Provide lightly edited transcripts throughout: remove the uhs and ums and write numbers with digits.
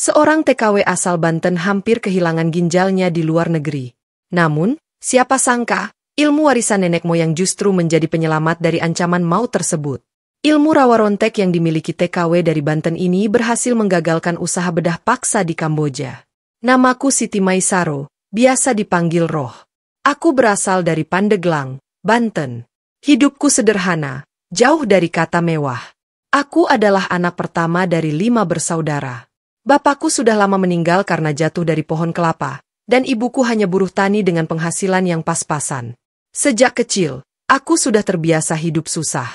Seorang TKW asal Banten hampir kehilangan ginjalnya di luar negeri. Namun, siapa sangka, ilmu warisan nenek moyang justru menjadi penyelamat dari ancaman maut tersebut. Ilmu rawa rontek yang dimiliki TKW dari Banten ini berhasil menggagalkan usaha bedah paksa di Kamboja. Namaku Siti Maisaro, biasa dipanggil Roh. Aku berasal dari Pandeglang, Banten. Hidupku sederhana, jauh dari kata mewah. Aku adalah anak pertama dari 5 bersaudara. Bapakku sudah lama meninggal karena jatuh dari pohon kelapa, dan ibuku hanya buruh tani dengan penghasilan yang pas-pasan. Sejak kecil, aku sudah terbiasa hidup susah.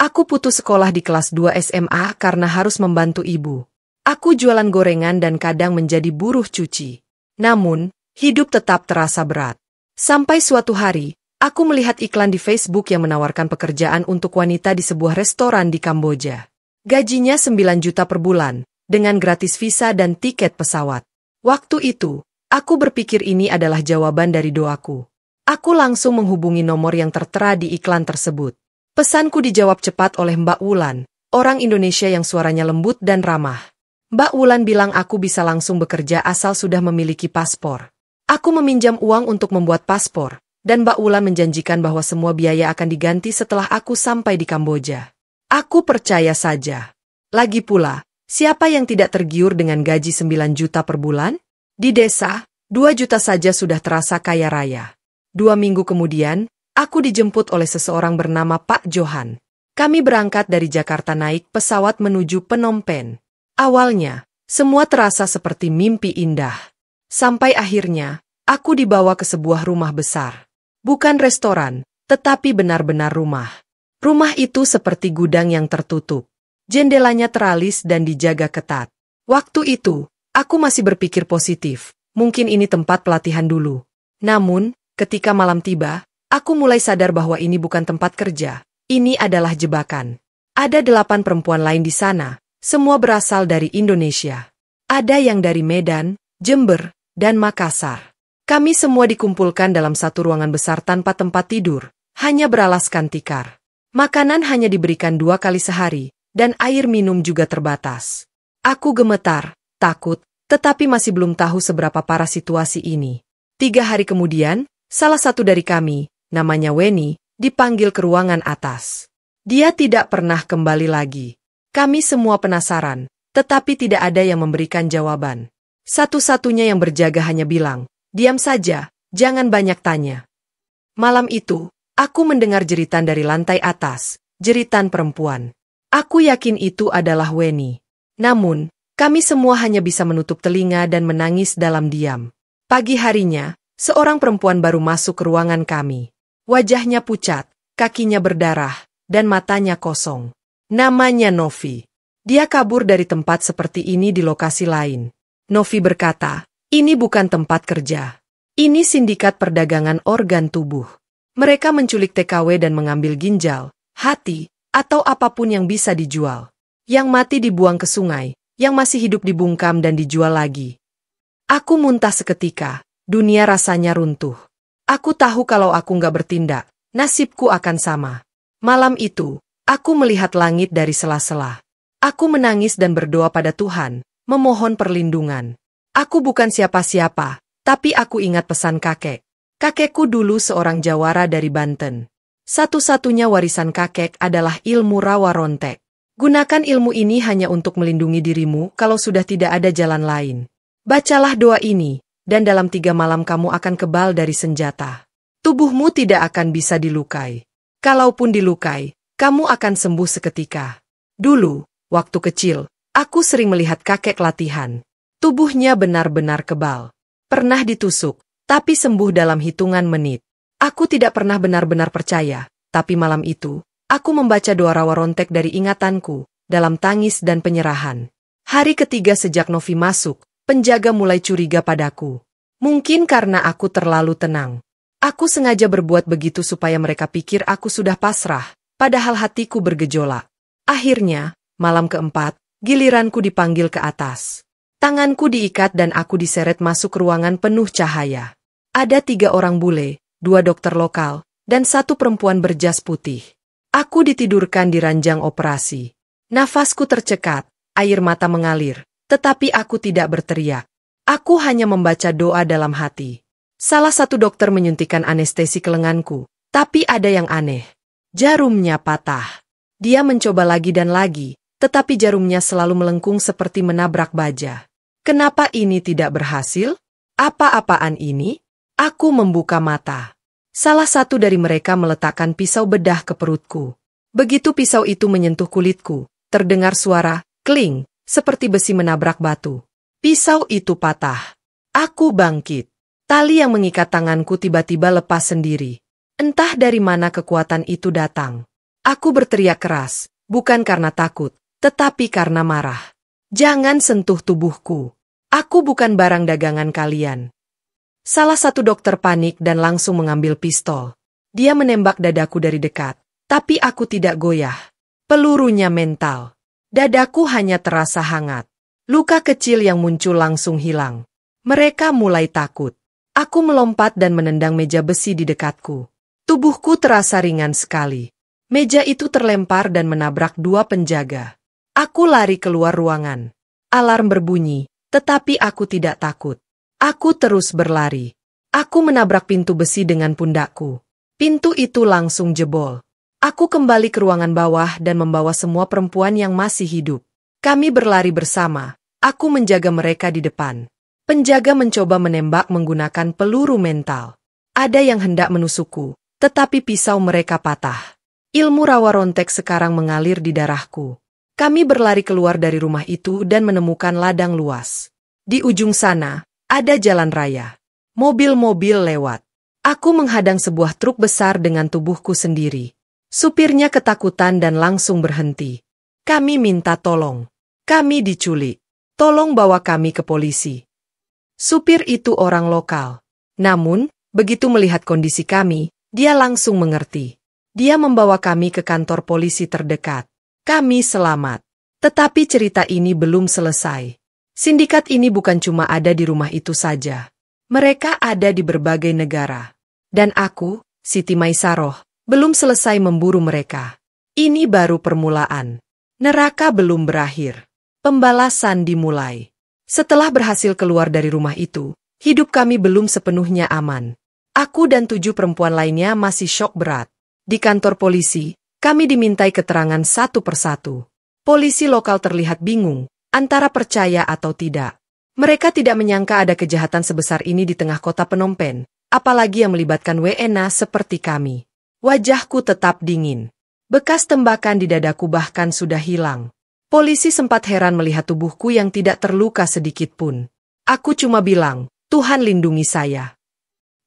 Aku putus sekolah di kelas 2 SMA karena harus membantu ibu. Aku jualan gorengan dan kadang menjadi buruh cuci. Namun, hidup tetap terasa berat. Sampai suatu hari, aku melihat iklan di Facebook yang menawarkan pekerjaan untuk wanita di sebuah restoran di Kamboja. Gajinya 9 juta per bulan, dengan gratis visa dan tiket pesawat. Waktu itu, aku berpikir ini adalah jawaban dari doaku. Aku langsung menghubungi nomor yang tertera di iklan tersebut. Pesanku dijawab cepat oleh Mbak Wulan, orang Indonesia yang suaranya lembut dan ramah. Mbak Wulan bilang aku bisa langsung bekerja asal sudah memiliki paspor. Aku meminjam uang untuk membuat paspor, dan Mbak Wulan menjanjikan bahwa semua biaya akan diganti setelah aku sampai di Kamboja. Aku percaya saja. Lagi pula, siapa yang tidak tergiur dengan gaji 9 juta per bulan? Di desa, 2 juta saja sudah terasa kaya raya. 2 minggu kemudian, aku dijemput oleh seseorang bernama Pak Johan. Kami berangkat dari Jakarta naik pesawat menuju Phnom Penh. Awalnya, semua terasa seperti mimpi indah. Sampai akhirnya, aku dibawa ke sebuah rumah besar. Bukan restoran, tetapi benar-benar rumah. Rumah itu seperti gudang yang tertutup. Jendelanya teralis dan dijaga ketat. Waktu itu, aku masih berpikir positif. Mungkin ini tempat pelatihan dulu. Namun, ketika malam tiba, aku mulai sadar bahwa ini bukan tempat kerja. Ini adalah jebakan. Ada 8 perempuan lain di sana, semua berasal dari Indonesia. Ada yang dari Medan, Jember, dan Makassar. Kami semua dikumpulkan dalam satu ruangan besar tanpa tempat tidur, hanya beralaskan tikar. Makanan hanya diberikan 2 kali sehari, dan air minum juga terbatas. Aku gemetar, takut, tetapi masih belum tahu seberapa parah situasi ini. 3 hari kemudian, salah satu dari kami, namanya Weni, dipanggil ke ruangan atas. Dia tidak pernah kembali lagi. Kami semua penasaran, tetapi tidak ada yang memberikan jawaban. Satu-satunya yang berjaga hanya bilang, "Diam saja, jangan banyak tanya." Malam itu, aku mendengar jeritan dari lantai atas, jeritan perempuan. Aku yakin itu adalah Weni. Namun, kami semua hanya bisa menutup telinga dan menangis dalam diam. Pagi harinya, seorang perempuan baru masuk ke ruangan kami. Wajahnya pucat, kakinya berdarah, dan matanya kosong. Namanya Novi. Dia kabur dari tempat seperti ini di lokasi lain. Novi berkata, "Ini bukan tempat kerja. Ini sindikat perdagangan organ tubuh. Mereka menculik TKW dan mengambil ginjal, hati, atau apapun yang bisa dijual. Yang mati dibuang ke sungai, yang masih hidup dibungkam dan dijual lagi." Aku muntah seketika, dunia rasanya runtuh. Aku tahu kalau aku nggak bertindak, nasibku akan sama. Malam itu, aku melihat langit dari sela-sela. Aku menangis dan berdoa pada Tuhan, memohon perlindungan. Aku bukan siapa-siapa, tapi aku ingat pesan kakek. Kakekku dulu seorang jawara dari Banten. Satu-satunya warisan kakek adalah ilmu rawa rontek. Gunakan ilmu ini hanya untuk melindungi dirimu kalau sudah tidak ada jalan lain. Bacalah doa ini, dan dalam 3 malam kamu akan kebal dari senjata. Tubuhmu tidak akan bisa dilukai. Kalaupun dilukai, kamu akan sembuh seketika. Dulu, waktu kecil, aku sering melihat kakek latihan. Tubuhnya benar-benar kebal. Pernah ditusuk, tapi sembuh dalam hitungan menit. Aku tidak pernah benar-benar percaya, tapi malam itu, aku membaca doa rawa rontek dari ingatanku, dalam tangis dan penyerahan. Hari ketiga sejak Novi masuk, penjaga mulai curiga padaku. Mungkin karena aku terlalu tenang. Aku sengaja berbuat begitu supaya mereka pikir aku sudah pasrah, padahal hatiku bergejolak. Akhirnya, malam keempat, giliranku dipanggil ke atas. Tanganku diikat dan aku diseret masuk ke ruangan penuh cahaya. Ada 3 orang bule, 2 dokter lokal, dan 1 perempuan berjas putih. Aku ditidurkan di ranjang operasi. Nafasku tercekat, air mata mengalir, tetapi aku tidak berteriak. Aku hanya membaca doa dalam hati. Salah satu dokter menyuntikkan anestesi ke lenganku, tapi ada yang aneh. Jarumnya patah. Dia mencoba lagi dan lagi, tetapi jarumnya selalu melengkung seperti menabrak baja. Kenapa ini tidak berhasil? Apa-apaan ini? Aku membuka mata. Salah satu dari mereka meletakkan pisau bedah ke perutku. Begitu pisau itu menyentuh kulitku, terdengar suara kling, seperti besi menabrak batu. Pisau itu patah. Aku bangkit. Tali yang mengikat tanganku tiba-tiba lepas sendiri. Entah dari mana kekuatan itu datang. Aku berteriak keras, bukan karena takut, tetapi karena marah. Jangan sentuh tubuhku. Aku bukan barang dagangan kalian. Salah satu dokter panik dan langsung mengambil pistol. Dia menembak dadaku dari dekat, tapi aku tidak goyah. Pelurunya mental. Dadaku hanya terasa hangat. Luka kecil yang muncul langsung hilang. Mereka mulai takut. Aku melompat dan menendang meja besi di dekatku. Tubuhku terasa ringan sekali. Meja itu terlempar dan menabrak dua penjaga. Aku lari keluar ruangan. Alarm berbunyi, tetapi aku tidak takut. Aku terus berlari. Aku menabrak pintu besi dengan pundakku. Pintu itu langsung jebol. Aku kembali ke ruangan bawah dan membawa semua perempuan yang masih hidup. Kami berlari bersama. Aku menjaga mereka di depan. Penjaga mencoba menembak menggunakan peluru mental. Ada yang hendak menusukku, tetapi pisau mereka patah. Ilmu rawa rontek sekarang mengalir di darahku. Kami berlari keluar dari rumah itu dan menemukan ladang luas. Di ujung sana, ada jalan raya. Mobil-mobil lewat. Aku menghadang sebuah truk besar dengan tubuhku sendiri. Supirnya ketakutan dan langsung berhenti. Kami minta tolong. Kami diculik. Tolong bawa kami ke polisi. Supir itu orang lokal. Namun, begitu melihat kondisi kami, dia langsung mengerti. Dia membawa kami ke kantor polisi terdekat. Kami selamat. Tetapi cerita ini belum selesai. Sindikat ini bukan cuma ada di rumah itu saja. Mereka ada di berbagai negara. Dan aku, Siti Maisaroh, belum selesai memburu mereka. Ini baru permulaan. Neraka belum berakhir. Pembalasan dimulai. Setelah berhasil keluar dari rumah itu, hidup kami belum sepenuhnya aman. Aku dan 7 perempuan lainnya masih syok berat. Di kantor polisi, kami dimintai keterangan satu persatu. Polisi lokal terlihat bingung, antara percaya atau tidak. Mereka tidak menyangka ada kejahatan sebesar ini di tengah kota Phnom Penh, apalagi yang melibatkan WNA seperti kami. Wajahku tetap dingin. Bekas tembakan di dadaku bahkan sudah hilang. Polisi sempat heran melihat tubuhku yang tidak terluka sedikit pun. Aku cuma bilang, Tuhan lindungi saya.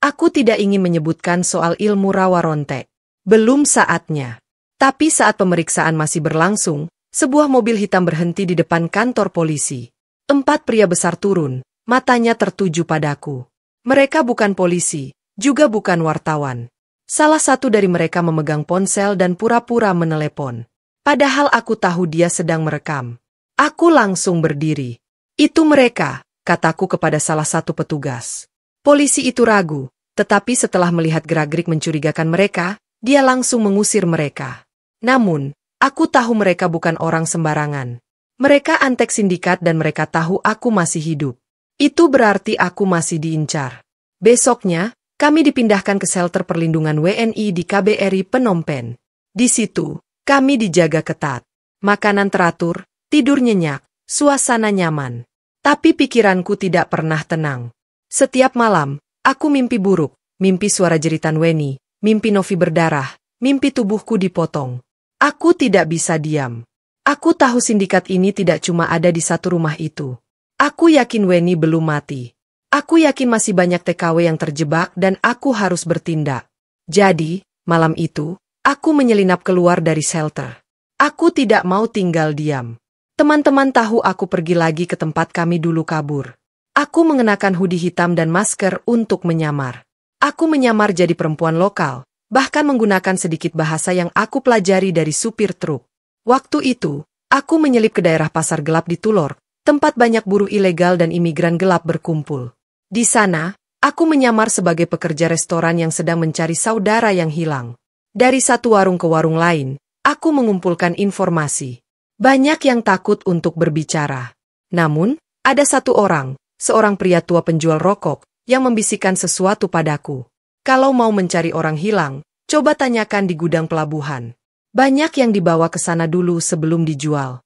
Aku tidak ingin menyebutkan soal ilmu rawa rontek. Belum saatnya. Tapi saat pemeriksaan masih berlangsung, sebuah mobil hitam berhenti di depan kantor polisi. 4 pria besar turun, matanya tertuju padaku. Mereka bukan polisi, juga bukan wartawan. Salah satu dari mereka memegang ponsel dan pura-pura menelepon. Padahal aku tahu dia sedang merekam. Aku langsung berdiri. Itu mereka, kataku kepada salah satu petugas. Polisi itu ragu, tetapi setelah melihat gerak-gerik mencurigakan mereka, dia langsung mengusir mereka. Namun, aku tahu mereka bukan orang sembarangan. Mereka antek sindikat dan mereka tahu aku masih hidup. Itu berarti aku masih diincar. Besoknya, kami dipindahkan ke shelter perlindungan WNI di KBRI Phnom Penh. Di situ, kami dijaga ketat. Makanan teratur, tidur nyenyak, suasana nyaman. Tapi pikiranku tidak pernah tenang. Setiap malam, aku mimpi buruk, mimpi suara jeritan Weni, mimpi Novi berdarah, mimpi tubuhku dipotong. Aku tidak bisa diam. Aku tahu sindikat ini tidak cuma ada di satu rumah itu. Aku yakin Weni belum mati. Aku yakin masih banyak TKW yang terjebak dan aku harus bertindak. Jadi, malam itu, aku menyelinap keluar dari shelter. Aku tidak mau tinggal diam. Teman-teman tahu aku pergi lagi ke tempat kami dulu kabur. Aku mengenakan hoodie hitam dan masker untuk menyamar. Aku menyamar jadi perempuan lokal. Bahkan menggunakan sedikit bahasa yang aku pelajari dari supir truk. Waktu itu, aku menyelip ke daerah pasar gelap di Tulor, tempat banyak buruh ilegal dan imigran gelap berkumpul. Di sana, aku menyamar sebagai pekerja restoran yang sedang mencari saudara yang hilang. Dari satu warung ke warung lain, aku mengumpulkan informasi. Banyak yang takut untuk berbicara. Namun, ada satu orang, seorang pria tua penjual rokok, yang membisikkan sesuatu padaku. Kalau mau mencari orang hilang, coba tanyakan di gudang pelabuhan. Banyak yang dibawa ke sana dulu sebelum dijual.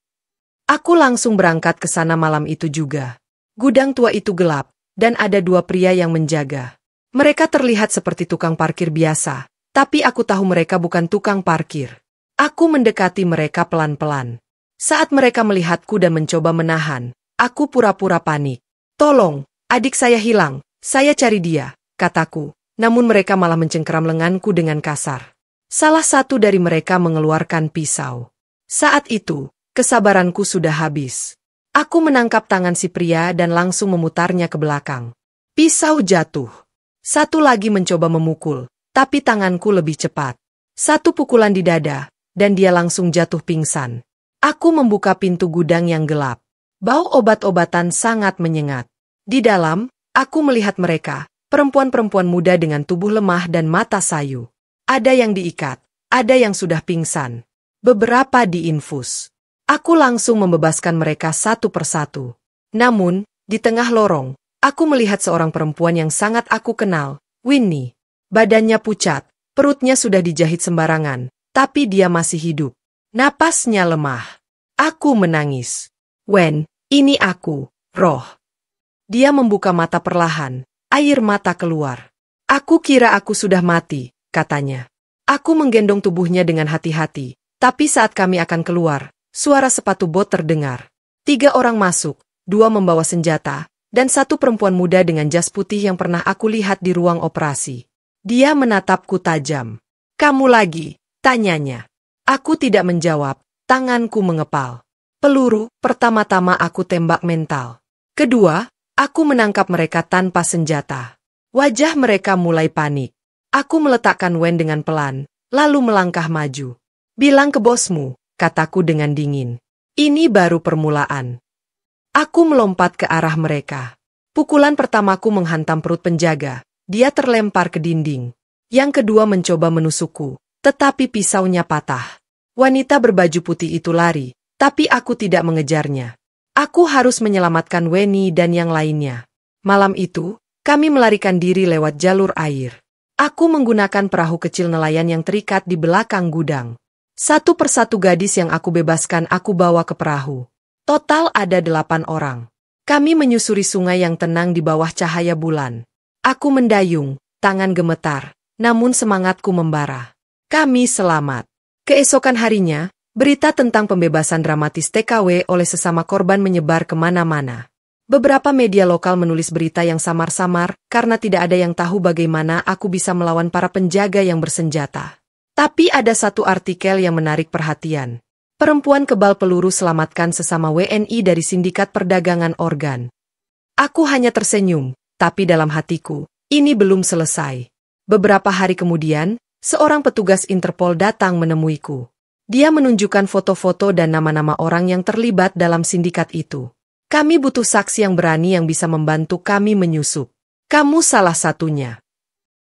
Aku langsung berangkat ke sana malam itu juga. Gudang tua itu gelap, dan ada dua pria yang menjaga. Mereka terlihat seperti tukang parkir biasa, tapi aku tahu mereka bukan tukang parkir. Aku mendekati mereka pelan-pelan. Saat mereka melihatku dan mencoba menahan, aku pura-pura panik. "Tolong, adik saya hilang, saya cari dia," kataku. Namun mereka malah mencengkeram lenganku dengan kasar. Salah satu dari mereka mengeluarkan pisau. Saat itu, kesabaranku sudah habis. Aku menangkap tangan si pria dan langsung memutarnya ke belakang. Pisau jatuh. Satu lagi mencoba memukul, tapi tanganku lebih cepat. Satu pukulan di dada, dan dia langsung jatuh pingsan. Aku membuka pintu gudang yang gelap. Bau obat-obatan sangat menyengat. Di dalam, aku melihat mereka, perempuan-perempuan muda dengan tubuh lemah dan mata sayu. Ada yang diikat, ada yang sudah pingsan. Beberapa diinfus. Aku langsung membebaskan mereka satu persatu. Namun, di tengah lorong, aku melihat seorang perempuan yang sangat aku kenal, Winnie. Badannya pucat, perutnya sudah dijahit sembarangan, tapi dia masih hidup. Napasnya lemah. Aku menangis. "Wen, ini aku, Roh." Dia membuka mata perlahan, air mata keluar. "Aku kira aku sudah mati," katanya. Aku menggendong tubuhnya dengan hati-hati, tapi saat kami akan keluar, suara sepatu bot terdengar. 3 orang masuk, 2 membawa senjata, dan satu perempuan muda dengan jas putih yang pernah aku lihat di ruang operasi. Dia menatapku tajam. "Kamu lagi?" tanyanya. Aku tidak menjawab, tanganku mengepal. Peluru, pertama-tama aku tembak mental. Kedua, aku menangkap mereka tanpa senjata. Wajah mereka mulai panik. Aku meletakkan Wen dengan pelan, lalu melangkah maju. "Bilang ke bosmu," kataku dengan dingin. "Ini baru permulaan." Aku melompat ke arah mereka. Pukulan pertamaku menghantam perut penjaga. Dia terlempar ke dinding. Yang kedua mencoba menusukku, tetapi pisaunya patah. Wanita berbaju putih itu lari, tapi aku tidak mengejarnya. Aku harus menyelamatkan Weni dan yang lainnya. Malam itu, kami melarikan diri lewat jalur air. Aku menggunakan perahu kecil nelayan yang terikat di belakang gudang. Satu persatu gadis yang aku bebaskan aku bawa ke perahu. Total ada 8 orang. Kami menyusuri sungai yang tenang di bawah cahaya bulan. Aku mendayung, tangan gemetar, namun semangatku membara. Kami selamat. Keesokan harinya, berita tentang pembebasan dramatis TKW oleh sesama korban menyebar kemana-mana. Beberapa media lokal menulis berita yang samar-samar karena tidak ada yang tahu bagaimana aku bisa melawan para penjaga yang bersenjata. Tapi ada satu artikel yang menarik perhatian. Perempuan kebal peluru selamatkan sesama WNI dari sindikat perdagangan organ. Aku hanya tersenyum, tapi dalam hatiku, ini belum selesai. Beberapa hari kemudian, seorang petugas Interpol datang menemuiku. Dia menunjukkan foto-foto dan nama-nama orang yang terlibat dalam sindikat itu. "Kami butuh saksi yang berani yang bisa membantu kami menyusup. Kamu salah satunya."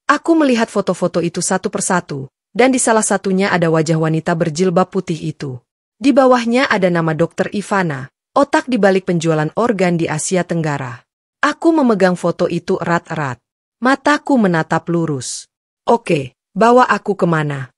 Aku melihat foto-foto itu satu persatu, dan di salah satunya ada wajah wanita berjilbab putih itu. Di bawahnya ada nama Dr. Ivana, otak di balik penjualan organ di Asia Tenggara. Aku memegang foto itu erat-erat. Mataku menatap lurus. "Oke, bawa aku kemana?"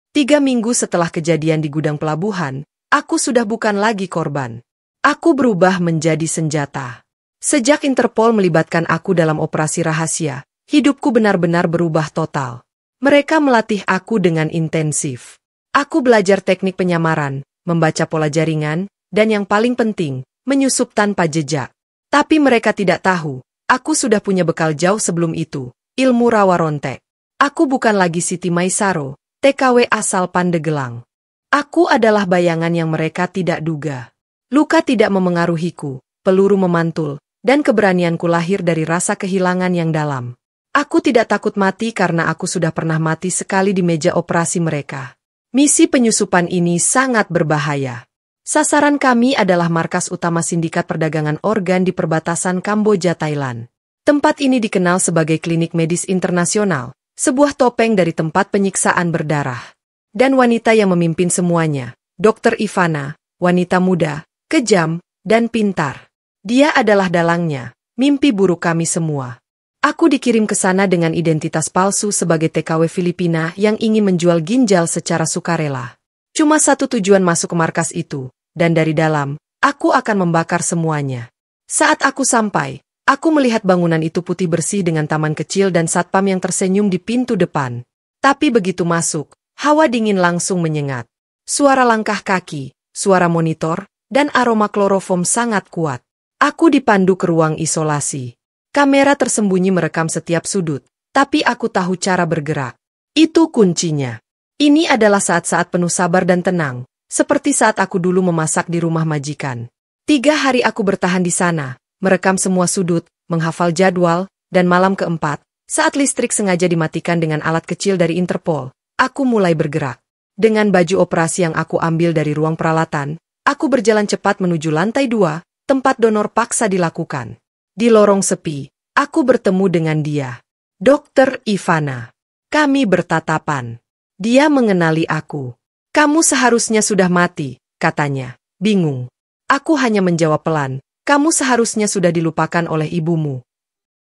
3 minggu setelah kejadian di gudang pelabuhan, aku sudah bukan lagi korban. Aku berubah menjadi senjata. Sejak Interpol melibatkan aku dalam operasi rahasia, hidupku benar-benar berubah total. Mereka melatih aku dengan intensif. Aku belajar teknik penyamaran, membaca pola jaringan, dan yang paling penting, menyusup tanpa jejak. Tapi mereka tidak tahu, aku sudah punya bekal jauh sebelum itu, ilmu rawa rontek. Aku bukan lagi Siti Maisaro, TKW asal Pandegelang. Aku adalah bayangan yang mereka tidak duga. Luka tidak memengaruhiku, peluru memantul, dan keberanianku lahir dari rasa kehilangan yang dalam. Aku tidak takut mati karena aku sudah pernah mati sekali di meja operasi mereka. Misi penyusupan ini sangat berbahaya. Sasaran kami adalah markas utama sindikat perdagangan organ di perbatasan Kamboja, Thailand. Tempat ini dikenal sebagai klinik medis internasional, sebuah topeng dari tempat penyiksaan berdarah. Dan wanita yang memimpin semuanya, Dr. Ivana, wanita muda, kejam, dan pintar. Dia adalah dalangnya, mimpi buruk kami semua. Aku dikirim ke sana dengan identitas palsu sebagai TKW Filipina yang ingin menjual ginjal secara sukarela. Cuma satu tujuan masuk ke markas itu, dan dari dalam, aku akan membakar semuanya. Saat aku sampai, aku melihat bangunan itu putih bersih dengan taman kecil dan satpam yang tersenyum di pintu depan. Tapi begitu masuk, hawa dingin langsung menyengat. Suara langkah kaki, suara monitor, dan aroma klorofom sangat kuat. Aku dipandu ke ruang isolasi. Kamera tersembunyi merekam setiap sudut, tapi aku tahu cara bergerak. Itu kuncinya. Ini adalah saat-saat penuh sabar dan tenang, seperti saat aku dulu memasak di rumah majikan. 3 hari aku bertahan di sana, merekam semua sudut, menghafal jadwal, dan malam keempat, saat listrik sengaja dimatikan dengan alat kecil dari Interpol, aku mulai bergerak. Dengan baju operasi yang aku ambil dari ruang peralatan, aku berjalan cepat menuju lantai 2, tempat donor paksa dilakukan. Di lorong sepi, aku bertemu dengan dia. Dokter Ivana. Kami bertatapan. Dia mengenali aku. Kamu seharusnya sudah mati, katanya. Bingung. Aku hanya menjawab pelan. Kamu seharusnya sudah dilupakan oleh ibumu.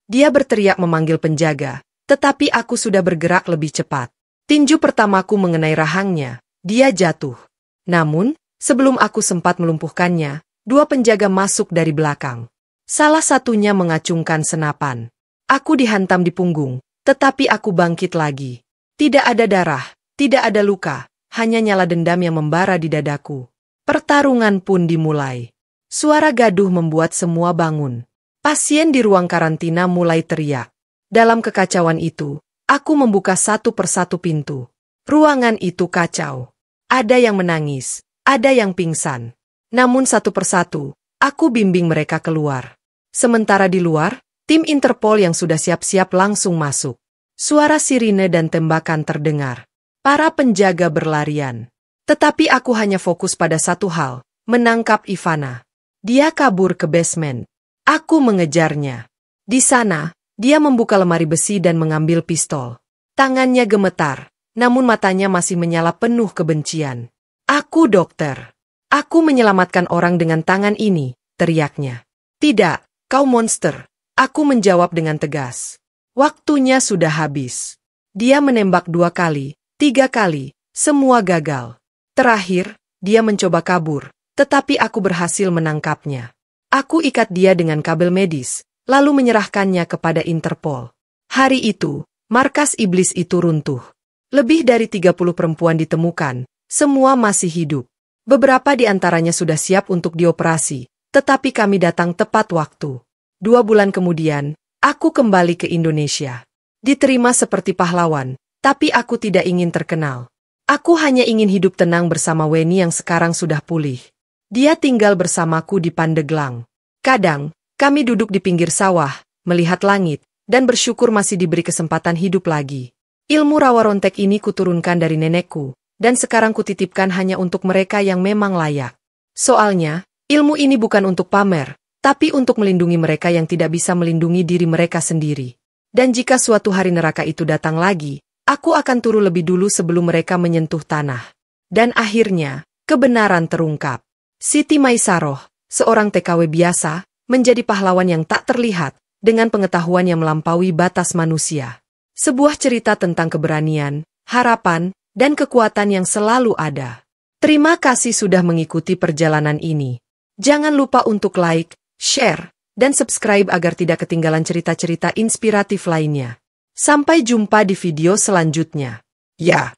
Dia berteriak memanggil penjaga, tetapi aku sudah bergerak lebih cepat. Tinju pertamaku mengenai rahangnya. Dia jatuh. Namun, sebelum aku sempat melumpuhkannya, 2 penjaga masuk dari belakang. Salah satunya mengacungkan senapan. Aku dihantam di punggung, tetapi aku bangkit lagi. Tidak ada darah, tidak ada luka, hanya nyala dendam yang membara di dadaku. Pertarungan pun dimulai. Suara gaduh membuat semua bangun. Pasien di ruang karantina mulai teriak. Dalam kekacauan itu, aku membuka satu persatu pintu. Ruangan itu kacau. Ada yang menangis, ada yang pingsan. Namun satu persatu, aku bimbing mereka keluar. Sementara di luar, tim Interpol yang sudah siap-siap langsung masuk. Suara sirine dan tembakan terdengar. Para penjaga berlarian. Tetapi aku hanya fokus pada satu hal, menangkap Ivana. Dia kabur ke basement. Aku mengejarnya. Di sana, dia membuka lemari besi dan mengambil pistol. Tangannya gemetar, namun matanya masih menyala penuh kebencian. Aku dokter. Aku menyelamatkan orang dengan tangan ini, teriaknya. Tidak, kau monster. Aku menjawab dengan tegas. Waktunya sudah habis. Dia menembak 2 kali, 3 kali, semua gagal. Terakhir, dia mencoba kabur, tetapi aku berhasil menangkapnya. Aku ikat dia dengan kabel medis, lalu menyerahkannya kepada Interpol. Hari itu, markas iblis itu runtuh. Lebih dari 30 perempuan ditemukan, semua masih hidup. Beberapa di antaranya sudah siap untuk dioperasi, tetapi kami datang tepat waktu. 2 bulan kemudian, aku kembali ke Indonesia. Diterima seperti pahlawan, tapi aku tidak ingin terkenal. Aku hanya ingin hidup tenang bersama Weni yang sekarang sudah pulih. Dia tinggal bersamaku di Pandeglang. Kadang, kami duduk di pinggir sawah, melihat langit, dan bersyukur masih diberi kesempatan hidup lagi. Ilmu rawa rontek ini kuturunkan dari nenekku, dan sekarang kutitipkan hanya untuk mereka yang memang layak. Soalnya, ilmu ini bukan untuk pamer, tapi untuk melindungi mereka yang tidak bisa melindungi diri mereka sendiri. Dan jika suatu hari neraka itu datang lagi, aku akan turun lebih dulu sebelum mereka menyentuh tanah. Dan akhirnya, kebenaran terungkap. Siti Maisaroh, seorang TKW biasa, menjadi pahlawan yang tak terlihat, dengan pengetahuan yang melampaui batas manusia. Sebuah cerita tentang keberanian, harapan, dan kekuatan yang selalu ada. Terima kasih sudah mengikuti perjalanan ini. Jangan lupa untuk like, share, dan subscribe agar tidak ketinggalan cerita-cerita inspiratif lainnya. Sampai jumpa di video selanjutnya. Ya.